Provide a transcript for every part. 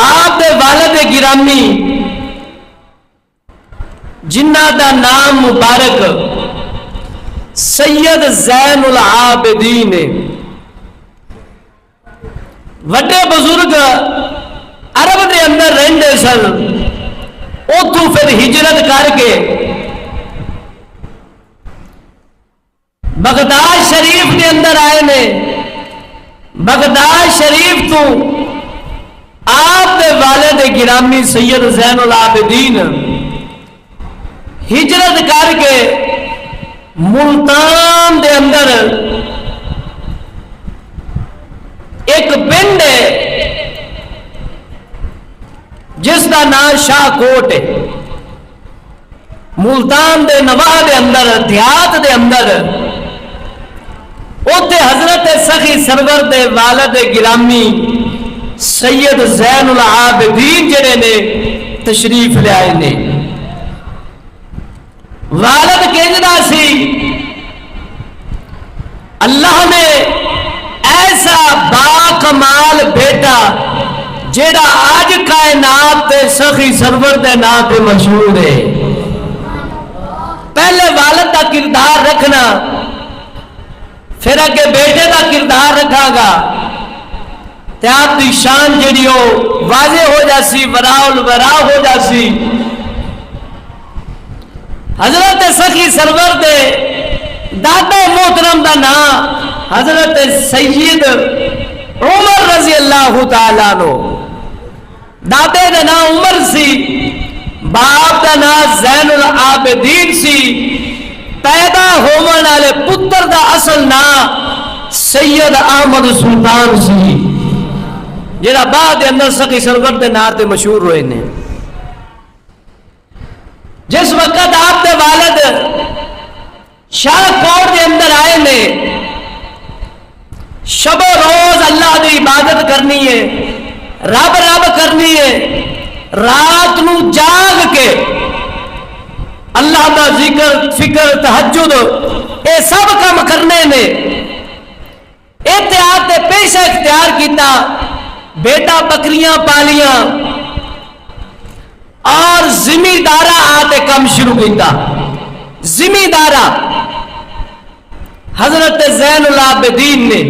آپ دے والد گرامی جنہ دا نام مبارک سید زین العابدین وڈے بزرگ عرب دے اندر رہندے سن، اتھوں پھر ہجرت کر کے بغداد شریف دے اندر آئے نے۔ بغداد شریف تو آپ دے والد گرامی سید زین العابدین ہجرت کر کے ملتان دے اندر ایک پنڈ ہے جس کا نام شاہ کوٹ ہے، ملتان دے نواح دے اندر دیہات دے اندر، اوتے حضرت سخی سرور دے والد گرامی سید زین العابدین جڑے نے تشریف لے آئے نے۔ والد کہنا سی اللہ نے ایسا باکمال بیٹا جیڑا آج کائنات تے سخی سرور دے نام پہ مشہور ہے۔ پہلے والد کا کردار رکھنا، پھر اگے بیٹے کا کردار رکھا گا تے آپ دی شان جیڑی ہو واضح ہو جاسی، وراء الوراء ہو جاسی۔ حضرت سخی سرور دے دادا محترم دا نام حضرت سید عمر رضی اللہ تعالیٰ عنہ، دادے دا نام عمر سی، باپ دا نام زین العابدین سی، پیدا ہونے والے پتر دا اصل نام سید احمد سلطان سی، جڑا بعد دے اندر سخی سرور دے نام تے مشہور ہوئے نے۔ جس وقت آپ دے والد شاہ کوٹ دے اندر آئے نے، شب و روز اللہ دی عبادت کرنی ہے، رب رب کرنی ہے، رات نو جاگ کے اللہ دا ذکر فکر تہجد اے سب کام کرنے نے۔ احتیاط تے پیشہ اختیار کیتا، بیٹا بکریاں پالیاں اور زمیندارہ آتے کم شروع کیتا۔ زمیندارہ حضرت زین العابدین نے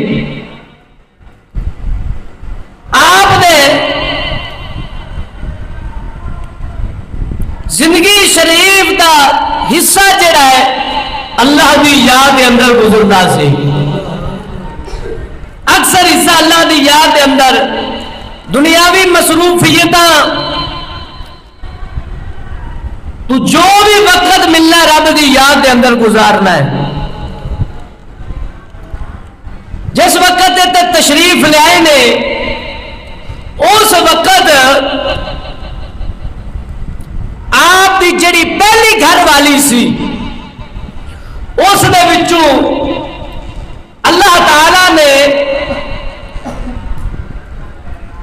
آپ نے زندگی شریف کا حصہ جڑا ہے اللہ دی یاد کے اندر گزرتا سی، اکثر حصہ اللہ دی یاد کے اندر، دنیاوی مصروفیتاں تو جو بھی وقت ملنا رب دی یاد کے اندر گزارنا ہے۔ جس وقت تے تشریف لے آئے نے اس وقت آپ دی جڑی پہلی گھر والی سی اس دے وچوں اللہ تعالی نے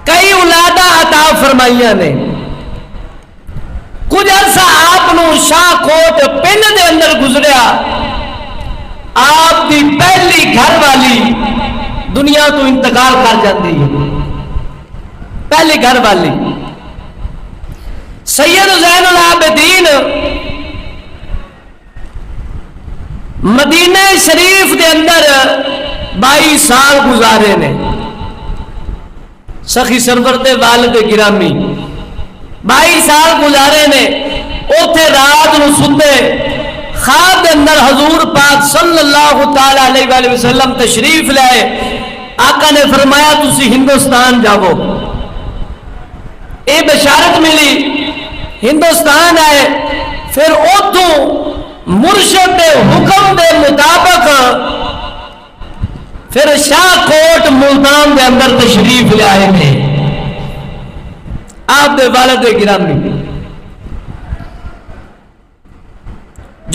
کئی اولاداں عطا فرمائیاں نے۔ کچھ عرصہ آپ نو شاہ کوٹ پنڈ دے اندر گزریا، آپ دی پہلی گھر والی دنیا تو انتقال کر جاتی ہے۔ پہلی گھر والی سید زین العابدین مدینہ شریف دے اندر 22 سال گزارے نے۔ سخی سرور دے والد گرامی 22 سال گزارے نے۔ اوتھے رات نو ستے خواب دے اندر حضور پاک صلی اللہ تعالی علیہ وآلہ وسلم تشریف لائے۔ آقا نے فرمایا تسی ہندوستان جاؤ۔ اے بشارت ملی، ہندوستان آئے، پھر اتھوں مرشد دے حکم دے مطابق پھر شاہ کوٹ ملتان دے اندر تشریف لے آئے تھے آپ دے والد گرامی۔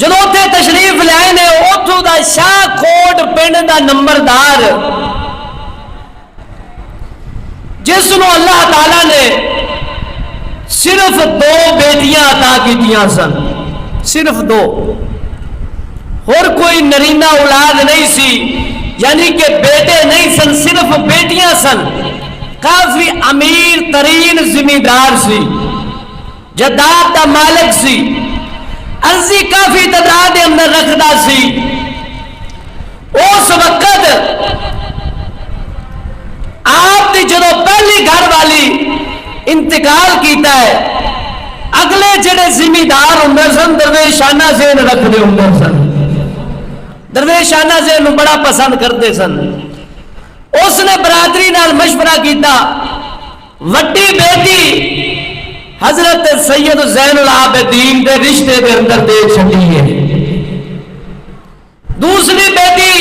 جدوں تے تشریف لے آئے نے اتھوں دا شاہ کوٹ پنڈ دا نمبردار جس نو اللہ تعالیٰ نے صرف 2 بیٹیاں عطا کیتیاں سن، صرف 2، اور کوئی نرینہ اولاد نہیں سی، یعنی کہ بیٹے نہیں سن، صرف بیٹیاں سن۔ کافی امیر ترین زمیندار سی، جداد دا مالک سی، عرضی کافی تعداد دے اندر رکھدا سی۔ اس وقت آپ دی جدو پہلی گھر والی انتقال کیتا ہے، اگلے جڑے زمیندار ہوں سن درویشانہ ذہن رکھتے ہوں سن، درویشانہ ذہن بڑا پسند کرتے سن۔ اس نے برادری نال مشورہ کیتا، وڈی بیٹی حضرت سید زین العابدین دے رشتے دے اندر دے چھٹی ہے، دوسری بیٹی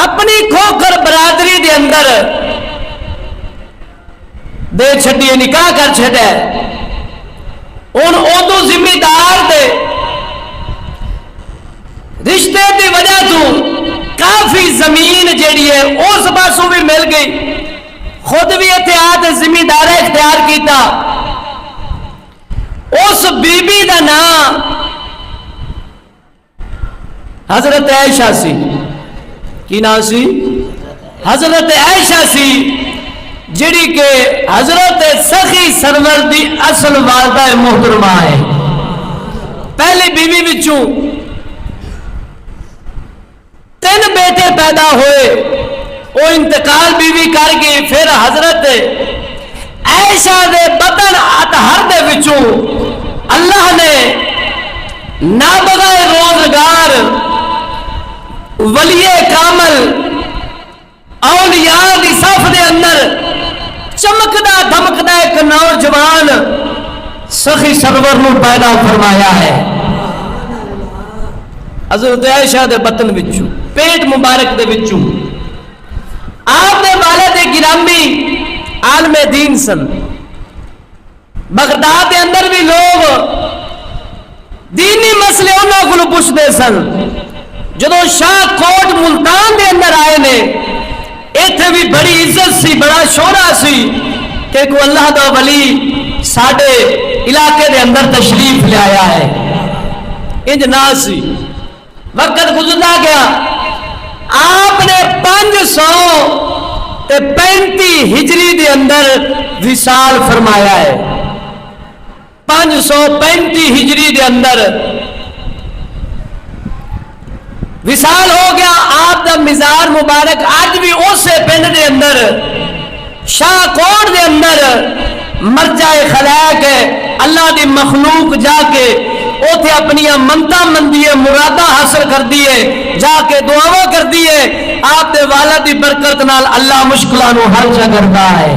اپنی کھوکھر برادری دے اندر دے چھٹی ہے، نکاح کر چھڑا ہے۔ ان ادو ذمہ دار دے رشتے دی وجہ تو کافی زمین جیڑی ہے اس پاسوں بھی مل گئی، خود بھی اتحاد ذمہ دار اختیار کیتا۔ اس بی بی دا نام حضرت عائشہ سی، کی نام سی؟ حضرت عائشہ سی، جڑی کہ حضرت سخی سرور دی اصل والدہ محترمہ ہے۔ پہلی بیوی وچوں 3 بیٹے پیدا ہوئے، وہ انتقال بیوی کر گئی، پھر حضرت عائشہ دے بطن اطہر دے وچوں اللہ نے نابغہ روزگار ولی کامل اولیاء دی صف دے اندر چمکدا دھمکدا ایک نوجوان سخی سرور نو پیدا فرمایا ہے۔ حضرت عائشہ دے بطن وچوں، پیٹ مبارک دے وچوں آپ دے والد گرامی عالم دین سن۔ بغداد دے اندر بھی لوگ دینی مسئلے انہوں کو پوچھتے سن۔ جدو شاہ کوٹ ملتان دے اندر آئے نے، ایتھے بھی بڑی عزت سی، بڑا شورا سی کہ کوئی اللہ دا ولی ساڑھے علاقے دے اندر تشریف لے آیا ہے، انج نہ سی۔ وقت گزرتا گیا، آپ نے 535 ہجری دے اندر وصال فرمایا ہے۔ 535 ہجری دے اندر وصال ہو گیا۔ آپ دا مزار مبارک آج بھی اسے پنڈ دے اندر شاہ کوٹ دے اندر مرجع خلائق ہے، اللہ دی مخلوق جا کے اوتھے اپنی منتا مندی ہے، مرادہ حاصل کر دیئے، جا کے دعاواں کر دیئے۔ آپ دے والد دی برکت نال اللہ مشکلانو حل کرتا ہے۔